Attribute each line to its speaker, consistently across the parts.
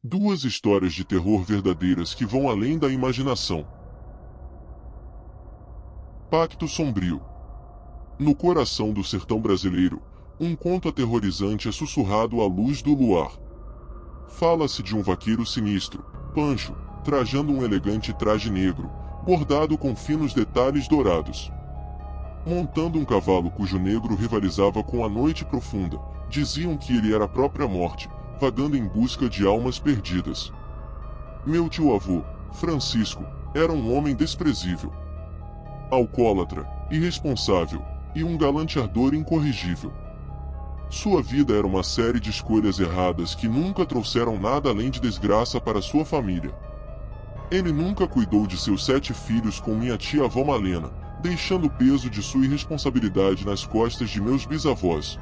Speaker 1: Duas histórias de terror verdadeiras que vão além da imaginação. Pacto Sombrio. No coração do sertão brasileiro, um conto aterrorizante é sussurrado à luz do luar. Fala-se de um vaqueiro sinistro, Pancho, trajando um elegante traje negro, bordado com finos detalhes dourados. Montando um cavalo cujo negro rivalizava com a noite profunda, diziam que ele era a própria morte, vagando em busca de almas perdidas. Meu tio-avô, Francisco, era um homem desprezível. Alcoólatra, irresponsável e um galanteador incorrigível. Sua vida era uma série de escolhas erradas que nunca trouxeram nada além de desgraça para sua família. Ele nunca cuidou de seus 7 filhos com minha tia-avó Malena, deixando o peso de sua irresponsabilidade nas costas de meus bisavós.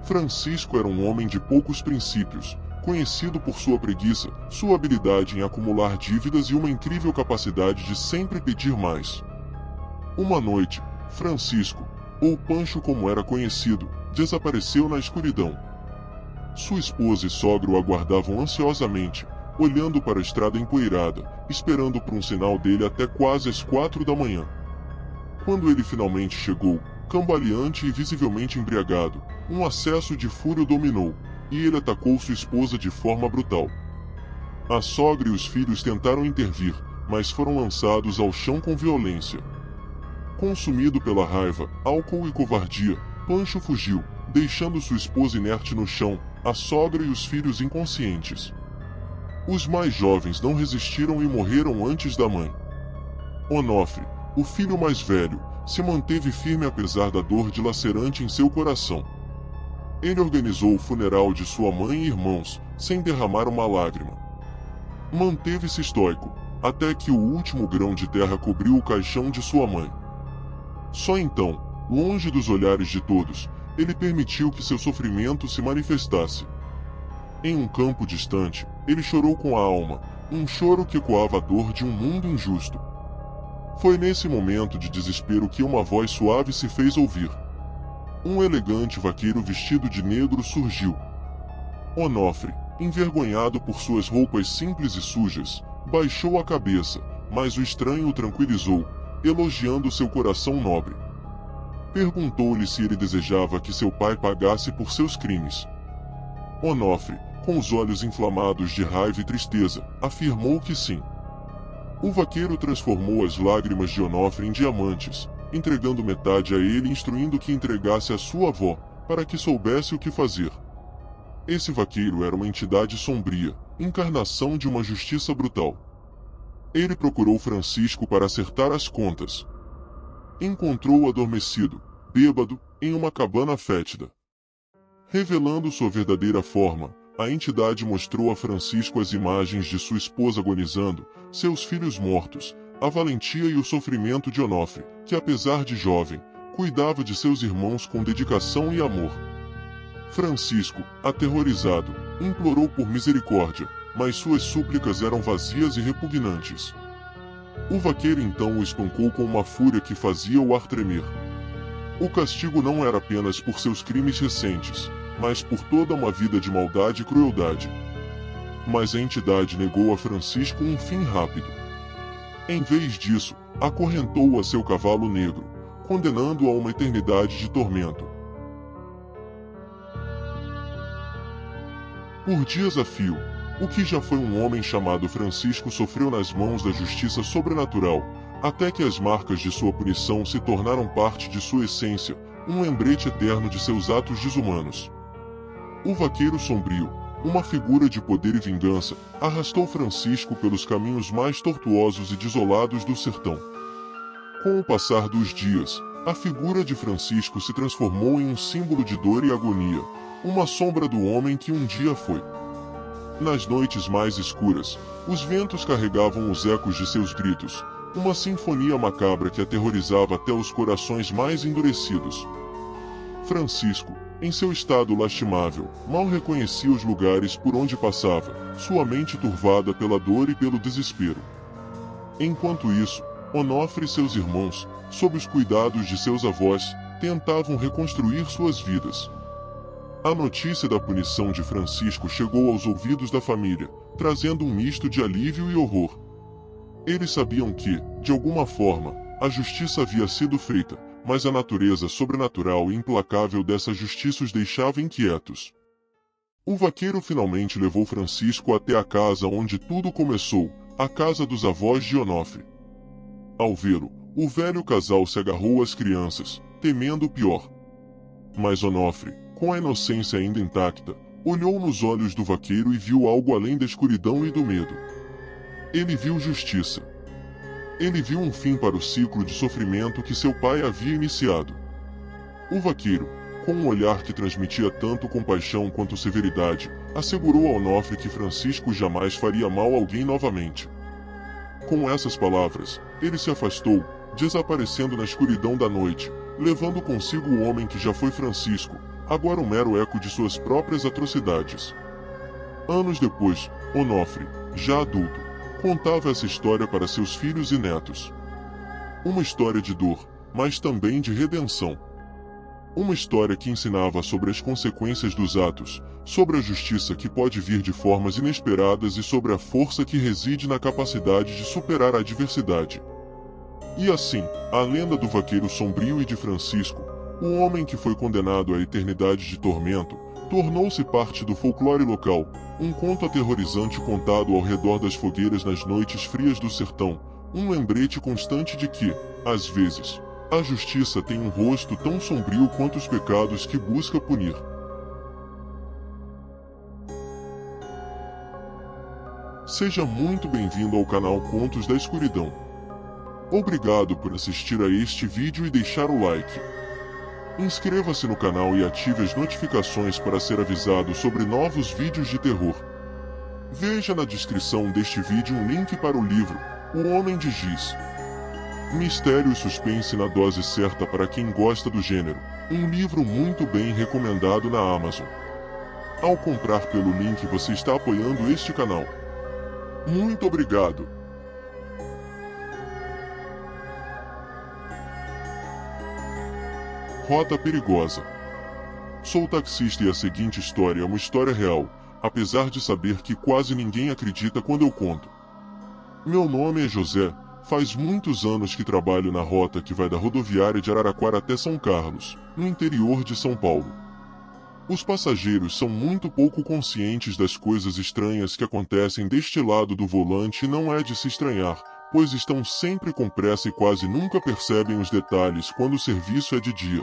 Speaker 1: Francisco era um homem de poucos princípios, conhecido por sua preguiça, sua habilidade em acumular dívidas e uma incrível capacidade de sempre pedir mais. Uma noite, Francisco, ou Pancho como era conhecido, desapareceu na escuridão. Sua esposa e sogro o aguardavam ansiosamente, olhando para a estrada empoeirada, esperando por um sinal dele até quase às 4 da manhã. Quando ele finalmente chegou, cambaleante e visivelmente embriagado, um acesso de fúria o dominou, e ele atacou sua esposa de forma brutal. A sogra e os filhos tentaram intervir, mas foram lançados ao chão com violência. Consumido pela raiva, álcool e covardia, Pancho fugiu, deixando sua esposa inerte no chão, a sogra e os filhos inconscientes. Os mais jovens não resistiram e morreram antes da mãe. Onofre, o filho mais velho, se manteve firme apesar da dor dilacerante em seu coração. Ele organizou o funeral de sua mãe e irmãos, sem derramar uma lágrima. Manteve-se estoico, até que o último grão de terra cobriu o caixão de sua mãe. Só então, longe dos olhares de todos, ele permitiu que seu sofrimento se manifestasse. Em um campo distante, ele chorou com a alma, um choro que ecoava a dor de um mundo injusto. Foi nesse momento de desespero que uma voz suave se fez ouvir. Um elegante vaqueiro vestido de negro surgiu. Onofre, envergonhado por suas roupas simples e sujas, baixou a cabeça, mas o estranho o tranquilizou, elogiando seu coração nobre. Perguntou-lhe se ele desejava que seu pai pagasse por seus crimes. Onofre, com os olhos inflamados de raiva e tristeza, afirmou que sim. O vaqueiro transformou as lágrimas de Onofre em diamantes, entregando metade a ele e instruindo que entregasse a sua avó, para que soubesse o que fazer. Esse vaqueiro era uma entidade sombria, encarnação de uma justiça brutal. Ele procurou Francisco para acertar as contas. Encontrou-o adormecido, bêbado, em uma cabana fétida. Revelando sua verdadeira forma, a entidade mostrou a Francisco as imagens de sua esposa agonizando, seus filhos mortos, a valentia e o sofrimento de Onofre, que apesar de jovem, cuidava de seus irmãos com dedicação e amor. Francisco, aterrorizado, implorou por misericórdia, mas suas súplicas eram vazias e repugnantes. O vaqueiro então o espancou com uma fúria que fazia o ar tremer. O castigo não era apenas por seus crimes recentes, mas por toda uma vida de maldade e crueldade. Mas a entidade negou a Francisco um fim rápido. Em vez disso, acorrentou-o a seu cavalo negro, condenando-o a uma eternidade de tormento. Por dias a fio, o que já foi um homem chamado Francisco sofreu nas mãos da justiça sobrenatural, até que as marcas de sua punição se tornaram parte de sua essência, um lembrete eterno de seus atos desumanos. O vaqueiro sombrio, uma figura de poder e vingança, arrastou Francisco pelos caminhos mais tortuosos e desolados do sertão. Com o passar dos dias, a figura de Francisco se transformou em um símbolo de dor e agonia, uma sombra do homem que um dia foi. Nas noites mais escuras, os ventos carregavam os ecos de seus gritos, uma sinfonia macabra que aterrorizava até os corações mais endurecidos. Francisco, em seu estado lastimável, mal reconhecia os lugares por onde passava, sua mente turvada pela dor e pelo desespero. Enquanto isso, Onofre e seus irmãos, sob os cuidados de seus avós, tentavam reconstruir suas vidas. A notícia da punição de Francisco chegou aos ouvidos da família, trazendo um misto de alívio e horror. Eles sabiam que, de alguma forma, a justiça havia sido feita, mas a natureza sobrenatural e implacável dessa justiça os deixava inquietos. O vaqueiro finalmente levou Francisco até a casa onde tudo começou, a casa dos avós de Onofre. Ao vê-lo, o velho casal se agarrou às crianças, temendo o pior. Mas Onofre, com a inocência ainda intacta, olhou nos olhos do vaqueiro e viu algo além da escuridão e do medo. Ele viu justiça. Ele viu um fim para o ciclo de sofrimento que seu pai havia iniciado. O vaqueiro, com um olhar que transmitia tanto compaixão quanto severidade, assegurou a Onofre que Francisco jamais faria mal a alguém novamente. Com essas palavras, ele se afastou, desaparecendo na escuridão da noite, levando consigo o homem que já foi Francisco, agora um mero eco de suas próprias atrocidades. Anos depois, Onofre, já adulto, contava essa história para seus filhos e netos. Uma história de dor, mas também de redenção. Uma história que ensinava sobre as consequências dos atos, sobre a justiça que pode vir de formas inesperadas e sobre a força que reside na capacidade de superar a adversidade. E assim, a lenda do vaqueiro sombrio e de Francisco, o homem que foi condenado à eternidade de tormento, tornou-se parte do folclore local, um conto aterrorizante contado ao redor das fogueiras nas noites frias do sertão, um lembrete constante de que, às vezes, a justiça tem um rosto tão sombrio quanto os pecados que busca punir. Seja muito bem-vindo ao canal Contos da Escuridão. Obrigado por assistir a este vídeo e deixar o like. Inscreva-se no canal e ative as notificações para ser avisado sobre novos vídeos de terror. Veja na descrição deste vídeo um link para o livro O Homem de Giz. Mistério e suspense na dose certa para quem gosta do gênero, um livro muito bem recomendado na Amazon. Ao comprar pelo link você está apoiando este canal. Muito obrigado! Rota perigosa. Sou taxista e a seguinte história é uma história real, apesar de saber que quase ninguém acredita quando eu conto. Meu nome é José, faz muitos anos que trabalho na rota que vai da rodoviária de Araraquara até São Carlos, no interior de São Paulo. Os passageiros são muito pouco conscientes das coisas estranhas que acontecem deste lado do volante e não é de se estranhar, pois estão sempre com pressa e quase nunca percebem os detalhes quando o serviço é de dia.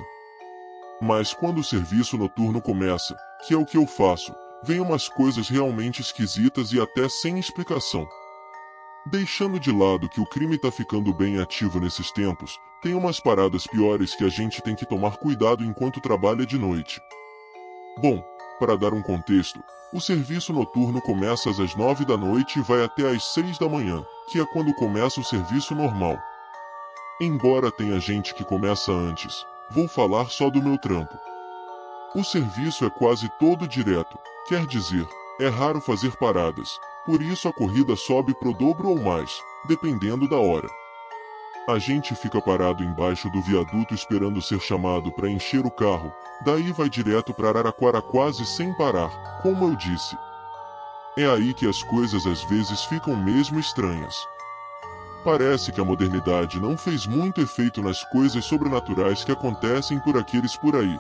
Speaker 1: Mas quando o serviço noturno começa, que é o que eu faço, vem umas coisas realmente esquisitas e até sem explicação. Deixando de lado que o crime tá ficando bem ativo nesses tempos, tem umas paradas piores que a gente tem que tomar cuidado enquanto trabalha de noite. Bom, para dar um contexto, o serviço noturno começa às 9 da noite e vai até às 6 da manhã, que é quando começa o serviço normal. Embora tenha gente que começa antes, vou falar só do meu trampo. O serviço é quase todo direto, quer dizer, é raro fazer paradas, por isso a corrida sobe pro dobro ou mais, dependendo da hora. A gente fica parado embaixo do viaduto esperando ser chamado para encher o carro, daí vai direto para Araraquara quase sem parar, como eu disse. É aí que as coisas às vezes ficam mesmo estranhas. Parece que a modernidade não fez muito efeito nas coisas sobrenaturais que acontecem por aqueles por aí.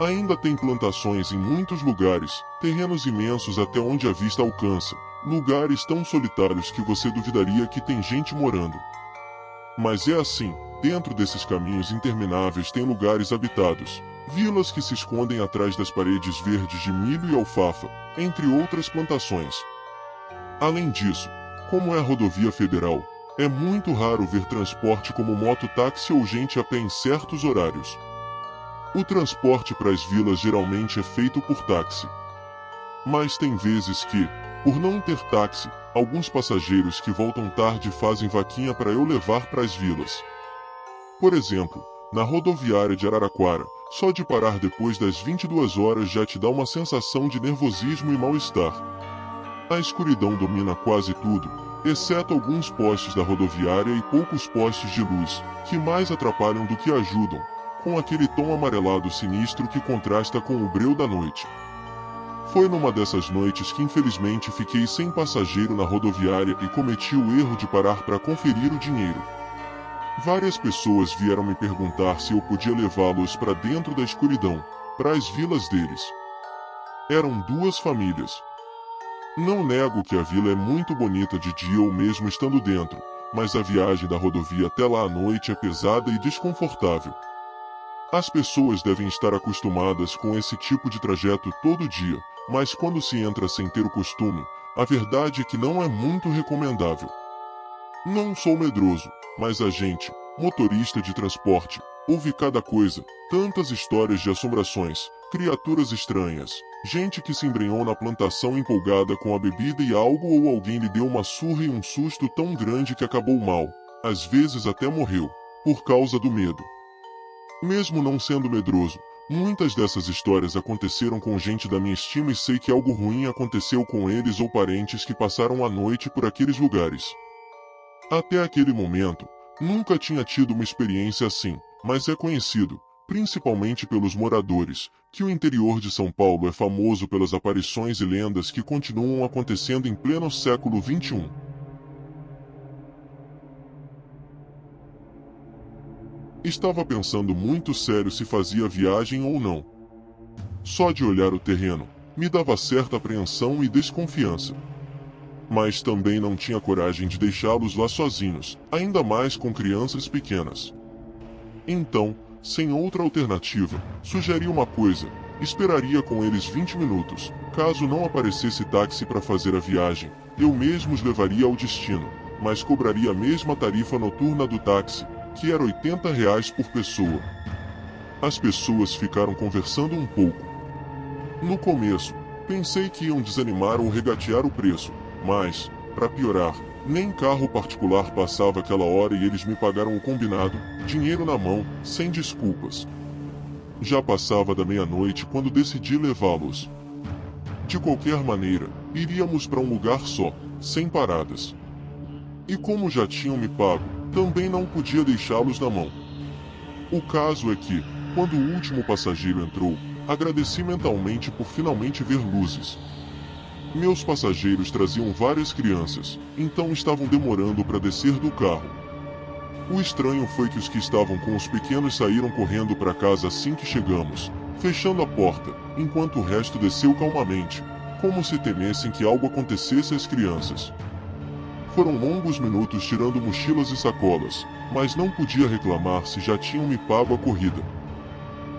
Speaker 1: Ainda tem plantações em muitos lugares, terrenos imensos até onde a vista alcança, lugares tão solitários que você duvidaria que tem gente morando. Mas é assim, dentro desses caminhos intermináveis tem lugares habitados, vilas que se escondem atrás das paredes verdes de milho e alfafa, entre outras plantações. Além disso, como é a rodovia federal, é muito raro ver transporte como mototáxi ou gente a pé em certos horários. O transporte para as vilas geralmente é feito por táxi. Mas tem vezes que, por não ter táxi, alguns passageiros que voltam tarde fazem vaquinha para eu levar para as vilas. Por exemplo, na rodoviária de Araraquara, só de parar depois das 22 horas já te dá uma sensação de nervosismo e mal-estar. A escuridão domina quase tudo, exceto alguns postes da rodoviária e poucos postes de luz, que mais atrapalham do que ajudam, com aquele tom amarelado sinistro que contrasta com o breu da noite. Foi numa dessas noites que infelizmente fiquei sem passageiro na rodoviária e cometi o erro de parar para conferir o dinheiro. Várias pessoas vieram me perguntar se eu podia levá-los para dentro da escuridão, para as vilas deles. Eram 2 famílias. Não nego que a vila é muito bonita de dia ou mesmo estando dentro, mas a viagem da rodovia até lá à noite é pesada e desconfortável. As pessoas devem estar acostumadas com esse tipo de trajeto todo dia, mas quando se entra sem ter o costume, a verdade é que não é muito recomendável. Não sou medroso, mas a gente, motorista de transporte, ouve cada coisa, tantas histórias de assombrações, criaturas estranhas, gente que se embrenhou na plantação empolgada com a bebida e algo ou alguém lhe deu uma surra e um susto tão grande que acabou mal, às vezes até morreu, por causa do medo. Mesmo não sendo medroso, muitas dessas histórias aconteceram com gente da minha estima e sei que algo ruim aconteceu com eles ou parentes que passaram a noite por aqueles lugares. Até aquele momento, nunca tinha tido uma experiência assim, mas é conhecido, principalmente pelos moradores, que o interior de São Paulo é famoso pelas aparições e lendas que continuam acontecendo em pleno século XXI. Estava pensando muito sério se fazia a viagem ou não. Só de olhar o terreno, me dava certa apreensão e desconfiança. Mas também não tinha coragem de deixá-los lá sozinhos, ainda mais com crianças pequenas. Então, sem outra alternativa, sugeri uma coisa: esperaria com eles 20 minutos. Caso não aparecesse táxi para fazer a viagem, eu mesmo os levaria ao destino, mas cobraria a mesma tarifa noturna do táxi, que era R$ 80 por pessoa. As pessoas ficaram conversando um pouco. No começo, pensei que iam desanimar ou regatear o preço, mas, para piorar, nem carro particular passava aquela hora e eles me pagaram o combinado, dinheiro na mão, sem desculpas. Já passava da meia-noite quando decidi levá-los. De qualquer maneira, iríamos para um lugar só, sem paradas. E como já tinham me pago, também não podia deixá-los na mão. O caso é que, quando o último passageiro entrou, agradeci mentalmente por finalmente ver luzes. Meus passageiros traziam várias crianças, então estavam demorando para descer do carro. O estranho foi que os que estavam com os pequenos saíram correndo para casa assim que chegamos, fechando a porta, enquanto o resto desceu calmamente, como se temessem que algo acontecesse às crianças. Foram longos minutos tirando mochilas e sacolas, mas não podia reclamar se já tinham me pago a corrida.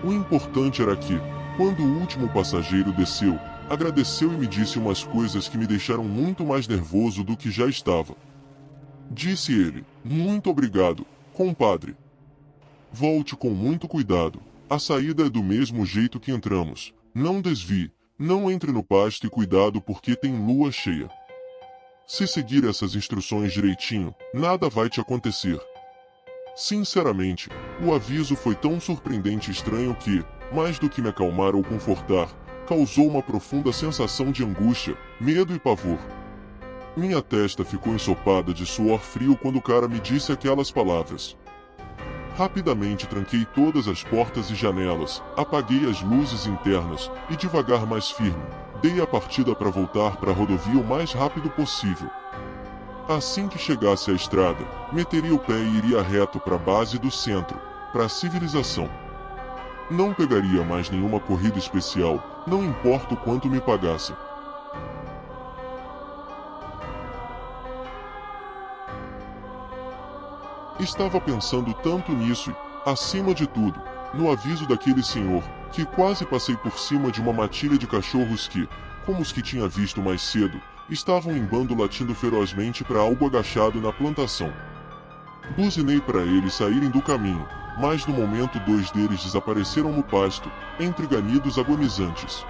Speaker 1: O importante era que, quando o último passageiro desceu, agradeceu e me disse umas coisas que me deixaram muito mais nervoso do que já estava. Disse ele: "Muito obrigado, compadre. Volte com muito cuidado, a saída é do mesmo jeito que entramos, não desvie, não entre no pasto e cuidado porque tem lua cheia. Se seguir essas instruções direitinho, nada vai te acontecer." Sinceramente, o aviso foi tão surpreendente e estranho que, mais do que me acalmar ou confortar, causou uma profunda sensação de angústia, medo e pavor. Minha testa ficou ensopada de suor frio quando o cara me disse aquelas palavras. Rapidamente tranquei todas as portas e janelas, apaguei as luzes internas e devagar mais firme, dei a partida para voltar para a rodovia o mais rápido possível. Assim que chegasse à estrada, meteria o pé e iria reto para a base do centro, para a civilização. Não pegaria mais nenhuma corrida especial, não importa o quanto me pagassem. Estava pensando tanto nisso e, acima de tudo, no aviso daquele senhor, que quase passei por cima de uma matilha de cachorros que, como os que tinha visto mais cedo, estavam em bando latindo ferozmente para algo agachado na plantação. Buzinei para eles saírem do caminho, mas no momento 2 deles desapareceram no pasto, entre ganidos agonizantes.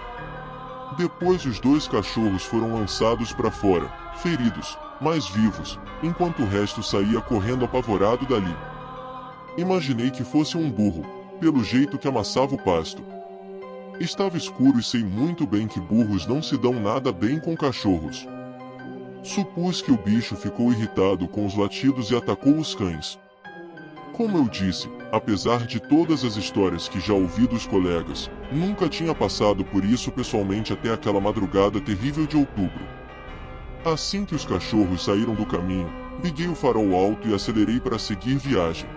Speaker 1: Depois os 2 cachorros foram lançados para fora, feridos, mas vivos, enquanto o resto saía correndo apavorado dali. Imaginei que fosse um burro, pelo jeito que amassava o pasto. Estava escuro e sei muito bem que burros não se dão nada bem com cachorros. Supus que o bicho ficou irritado com os latidos e atacou os cães. Como eu disse, apesar de todas as histórias que já ouvi dos colegas, nunca tinha passado por isso pessoalmente até aquela madrugada terrível de outubro. Assim que os cachorros saíram do caminho, liguei o farol alto e acelerei para seguir viagem.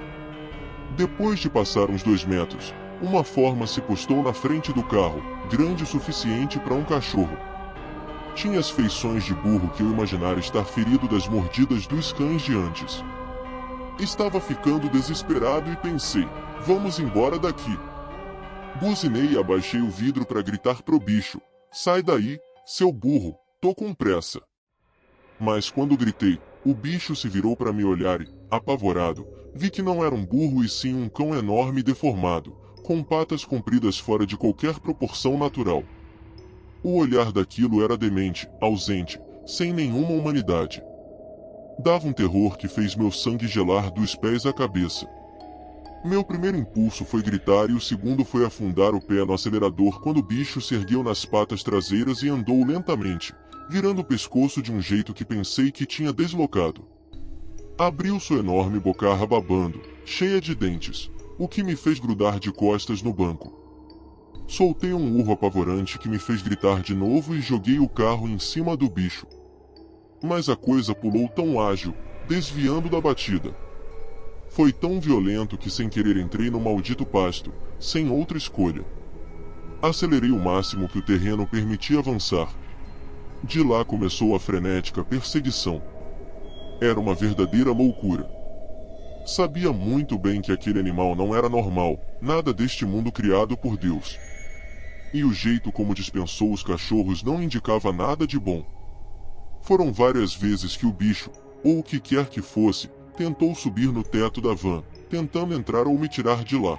Speaker 1: Depois de passar uns 2 metros, uma forma se postou na frente do carro, grande o suficiente para um cachorro. Tinha as feições de burro que eu imaginara estar ferido das mordidas dos cães de antes. Estava ficando desesperado e pensei, vamos embora daqui. Buzinei e abaixei o vidro para gritar pro bicho, sai daí, seu burro, tô com pressa. Mas quando gritei, o bicho se virou para me olhar e, apavorado, vi que não era um burro e sim um cão enorme e deformado, com patas compridas fora de qualquer proporção natural. O olhar daquilo era demente, ausente, sem nenhuma humanidade. Dava um terror que fez meu sangue gelar dos pés à cabeça. Meu primeiro impulso foi gritar e o segundo foi afundar o pé no acelerador quando o bicho se ergueu nas patas traseiras e andou lentamente, virando o pescoço de um jeito que pensei que tinha deslocado. Abriu sua enorme bocarra babando, cheia de dentes, o que me fez grudar de costas no banco. Soltei um urro apavorante que me fez gritar de novo e joguei o carro em cima do bicho. Mas a coisa pulou tão ágil, desviando da batida. Foi tão violento que sem querer entrei no maldito pasto, sem outra escolha. Acelerei o máximo que o terreno permitia avançar. De lá começou a frenética perseguição. Era uma verdadeira loucura. Sabia muito bem que aquele animal não era normal, nada deste mundo criado por Deus. E o jeito como dispensou os cachorros não indicava nada de bom. Foram várias vezes que o bicho, ou o que quer que fosse, tentou subir no teto da van, tentando entrar ou me tirar de lá.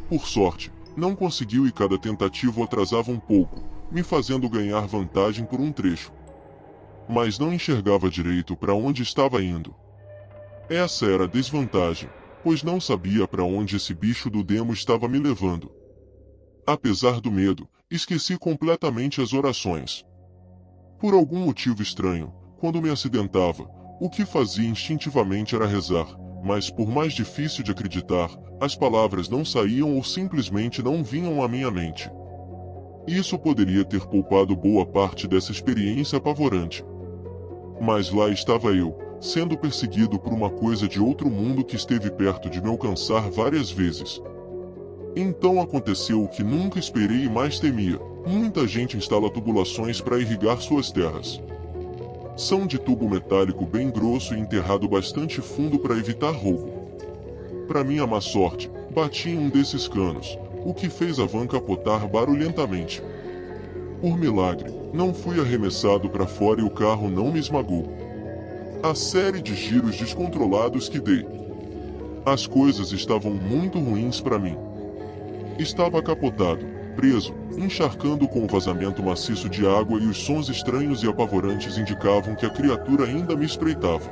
Speaker 1: Por sorte, não conseguiu e cada tentativa o atrasava um pouco, me fazendo ganhar vantagem por um trecho. Mas não enxergava direito para onde estava indo. Essa era a desvantagem, pois não sabia para onde esse bicho do demo estava me levando. Apesar do medo, esqueci completamente as orações. Por algum motivo estranho, quando me acidentava, o que fazia instintivamente era rezar, mas por mais difícil de acreditar, as palavras não saíam ou simplesmente não vinham à minha mente. Isso poderia ter poupado boa parte dessa experiência apavorante. Mas lá estava eu, sendo perseguido por uma coisa de outro mundo que esteve perto de me alcançar várias vezes. Então aconteceu o que nunca esperei e mais temia. Muita gente instala tubulações para irrigar suas terras. São de tubo metálico bem grosso e enterrado bastante fundo para evitar roubo. Para minha má sorte, bati em um desses canos, o que fez a van capotar barulhentamente. Por milagre, não fui arremessado para fora e o carro não me esmagou. A série de giros descontrolados que dei. As coisas estavam muito ruins para mim. Estava capotado, preso, encharcando com o vazamento maciço de água e os sons estranhos e apavorantes indicavam que a criatura ainda me espreitava.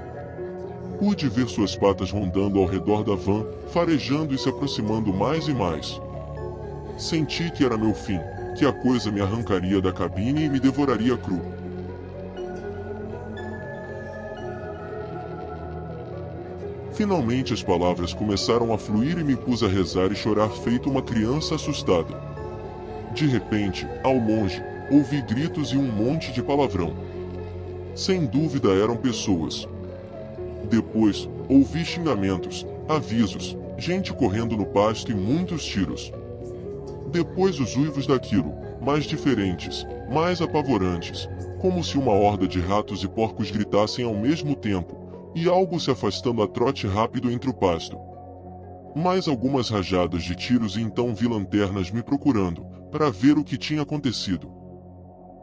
Speaker 1: Pude ver suas patas rondando ao redor da van, farejando e se aproximando mais e mais. Senti que era meu fim, que a coisa me arrancaria da cabine e me devoraria cru. Finalmente as palavras começaram a fluir e me pus a rezar e chorar feito uma criança assustada. De repente, ao longe, ouvi gritos e um monte de palavrão. Sem dúvida eram pessoas. Depois, ouvi xingamentos, avisos, gente correndo no pasto e muitos tiros. Depois os uivos daquilo, mais diferentes, mais apavorantes, como se uma horda de ratos e porcos gritassem ao mesmo tempo, e algo se afastando a trote rápido entre o pasto. Mais algumas rajadas de tiros e então vi lanternas me procurando, para ver o que tinha acontecido.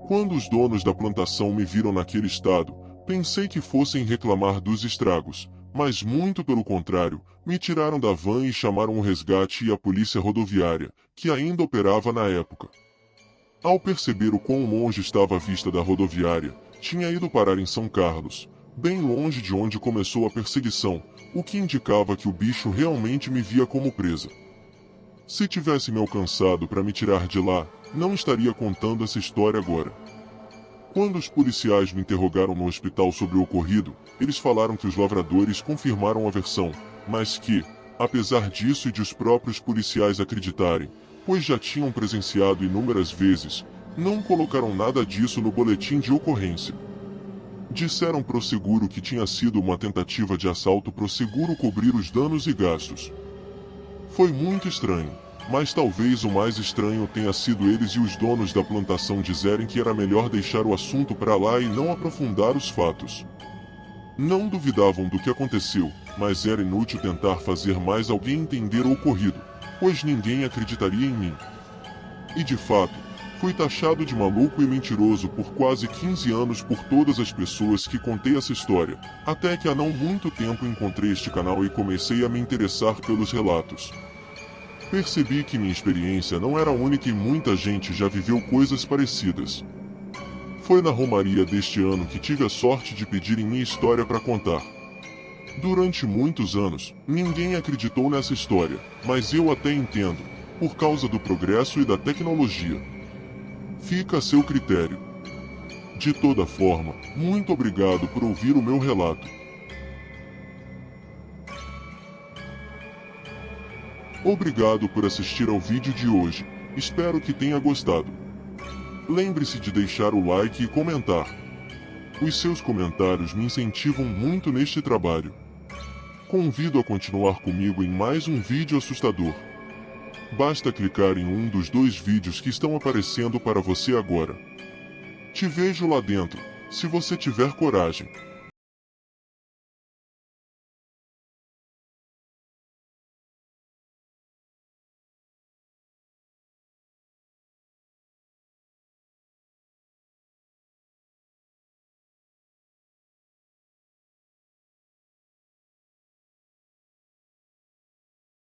Speaker 1: Quando os donos da plantação me viram naquele estado, pensei que fossem reclamar dos estragos, mas muito pelo contrário, me tiraram da van e chamaram o resgate e a polícia rodoviária, que ainda operava na época. Ao perceber o quão longe estava a vista da rodoviária, tinha ido parar em São Carlos, bem longe de onde começou a perseguição, o que indicava que o bicho realmente me via como presa. Se tivesse me alcançado para me tirar de lá, não estaria contando essa história agora. Quando os policiais me interrogaram no hospital sobre o ocorrido, eles falaram que os lavradores confirmaram a versão, mas que, Apesar disso e de os próprios policiais acreditarem, pois já tinham presenciado inúmeras vezes, não colocaram nada disso no boletim de ocorrência. Disseram pro seguro que tinha sido uma tentativa de assalto pro seguro cobrir os danos e gastos. Foi muito estranho, mas talvez o mais estranho tenha sido eles e os donos da plantação dizerem que era melhor deixar o assunto para lá e não aprofundar os fatos. Não duvidavam do que aconteceu, mas era inútil tentar fazer mais alguém entender o ocorrido, pois ninguém acreditaria em mim. E de fato, fui taxado de maluco e mentiroso por quase 15 anos por todas as pessoas que contei essa história, até que há não muito tempo encontrei este canal e comecei a me interessar pelos relatos. Percebi que minha experiência não era única e muita gente já viveu coisas parecidas. Foi na romaria deste ano que tive a sorte de pedirem minha história para contar. Durante muitos anos, ninguém acreditou nessa história, mas eu até entendo, por causa do progresso e da tecnologia. Fica a seu critério. De toda forma, muito obrigado por ouvir o meu relato. Obrigado por assistir ao vídeo de hoje, espero que tenha gostado. Lembre-se de deixar o like e comentar. Os seus comentários me incentivam muito neste trabalho. Convido a continuar comigo em mais um vídeo assustador. Basta clicar em um dos 2 vídeos que estão aparecendo para você agora. Te vejo lá dentro, se você tiver coragem.